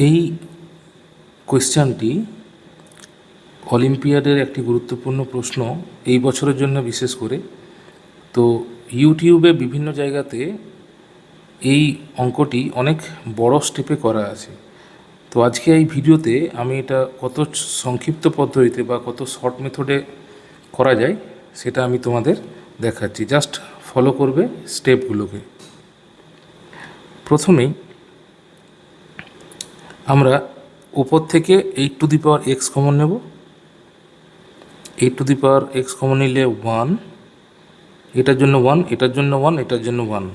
এই কোয়েশ্চেনটি অলিম্পিয়াডের একটি গুরুত্বপূর্ণ প্রশ্ন এই বছরের জন্য বিশেষ করে। তো ইউটিউবে বিভিন্ন জায়গাতে এই অঙ্কটি অনেক বড় স্টেপে করা আছে। তো আজকে এই ভিডিওতে আমি এটা কত সংক্ষিপ্ত পদ্ধতিতে বা কত শর্ট মেথডে করা যায় সেটা আমি তোমাদের দেখাচ্ছি। জাস্ট ফলো করবে স্টেপগুলোকে। প্রথমেই আমরা উপর থেকে 8x কমন নেব। 8x কমন নিলে 1, এটার জন্য 1, এটার জন্য 1, এটার জন্য 1।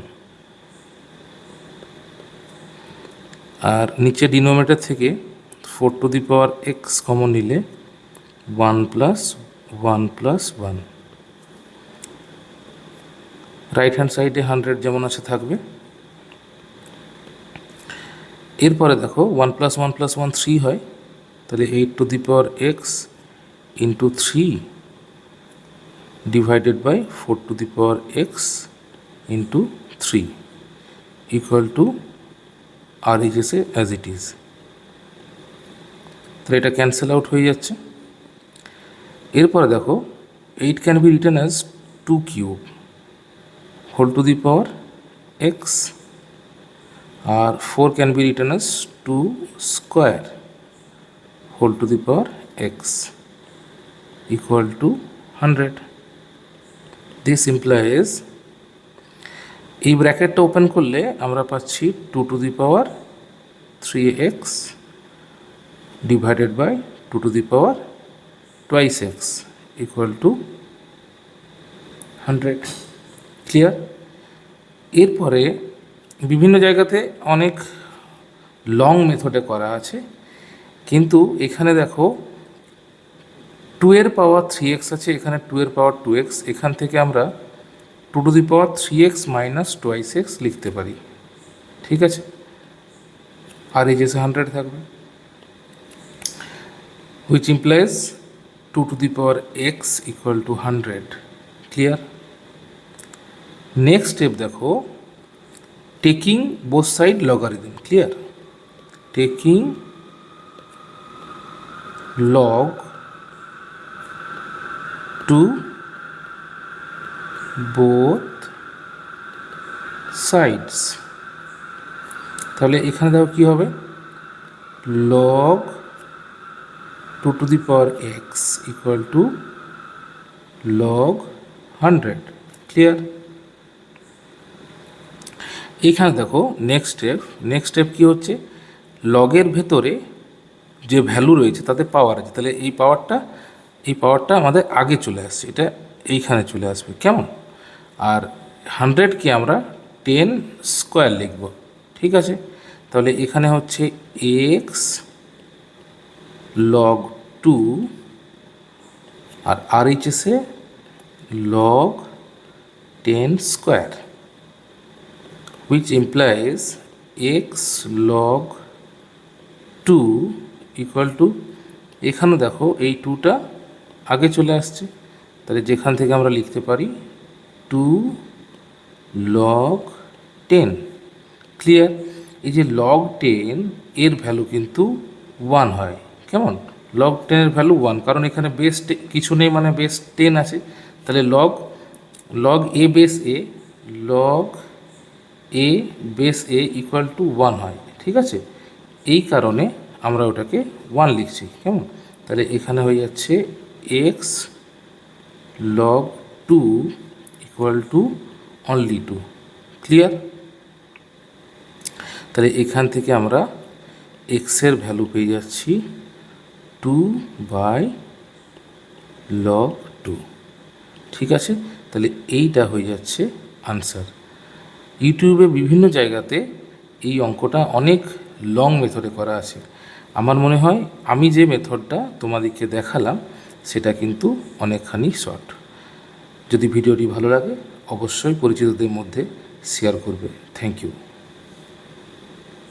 আর নিচে ডিনোমিনেটর থেকে 4x কমন নিলে 1 + 1 + 1। রাইট হ্যান্ড সাইডে 100 যেমন আছে থাকবে। এরপরে দেখো 1 + 1 + 1 3 হয়, তাহলে 8x × 3 divided by 4x × 3 equal to আর এসে অ্যাজ ইট ইজ। তাহলে এটা ক্যান্সেল আউট হয়ে যাচ্ছে। এরপরে দেখো 8 can be written as 2³ whole to the power x, আর 4 can be written as 2² whole to the power x equal to 100। This implies, এই ব্র্যাকেটটা ওপেন করলে আমরা পাচ্ছি 2 to the power 3x divided by 2 to the power 2x equal to 100। Clear? এরপরে বিভিন্ন জায়গাতে অনেক লং মেথডে করা আছে, কিন্তু এখানে দেখো 2 এর পাওয়ার 3x আছে, এখানে 2 এর পাওয়ার 2x, এখান থেকে আমরা 2 to the power 3x - 2x লিখতে পারি। ঠিক আছে? আর এই যে 100 থাকবে, which implies 2 to the power x equal to 100. Clear? Next step দেখো, taking both side logarithm. Clear? Taking log to both sides. তাহলে এখানে দেখো কি হবে, log 2 to the power x equal to log 100. Clear? এখানে দেখো নেক্সট স্টেপ কি হচ্ছে, লগের ভেতরে যে ভ্যালু রয়েছে তাতে পাওয়ার আছে, তাহলে এই পাওয়ারটা আমাদের আগে চলে আসছে, এটা এইখানে চলে আসবে। কেমন? আর 100কে আমরা 10² লিখব। ঠিক আছে? তাহলে এখানে হচ্ছে x log 2 R RHS A log 10², which implies x log 2 equal to, এখানে দেখো এই 2টা আগে চলে আসছে, তাহলে যেখান থেকে আমরা লিখতে পারি 2 log 10। ক্লিয়ার? এই যে log 10 এর ভ্যালু কিন্তু 1 হয়। কেমন? log 10 এর ভ্যালু 1, কারণ এখানে বেস কিছু নেই, মানে বেস 10 আছে, তাহলে log a base a log a base a equal to 1 হয়। ঠিক আছে? এই কারণে আমরা ওটাকে 1 লিখছি। কেমন? তাহলে এখানে হয়ে যাচ্ছে x log 2 equal to only 2। Clear? তাহলে এখান থেকে আমরা এক্সের ভ্যালু পেয়ে যাচ্ছি 2/log 2। ঠিক আছে? তাহলে এইটা হয়ে যাচ্ছে আনসার। ইউটিউবে বিভিন্ন জায়গাতে এই অঙ্কটা অনেক লং মেথডে করা আছে। আমার মনে হয় আমি যে মেথডটা তোমাদেরকে দেখালাম সেটা কিন্তু অনেকখানি শর্ট। যদি ভিডিওটি ভালো লাগে অবশ্যই পরিচিতদের মধ্যে শেয়ার করবে। Thank you.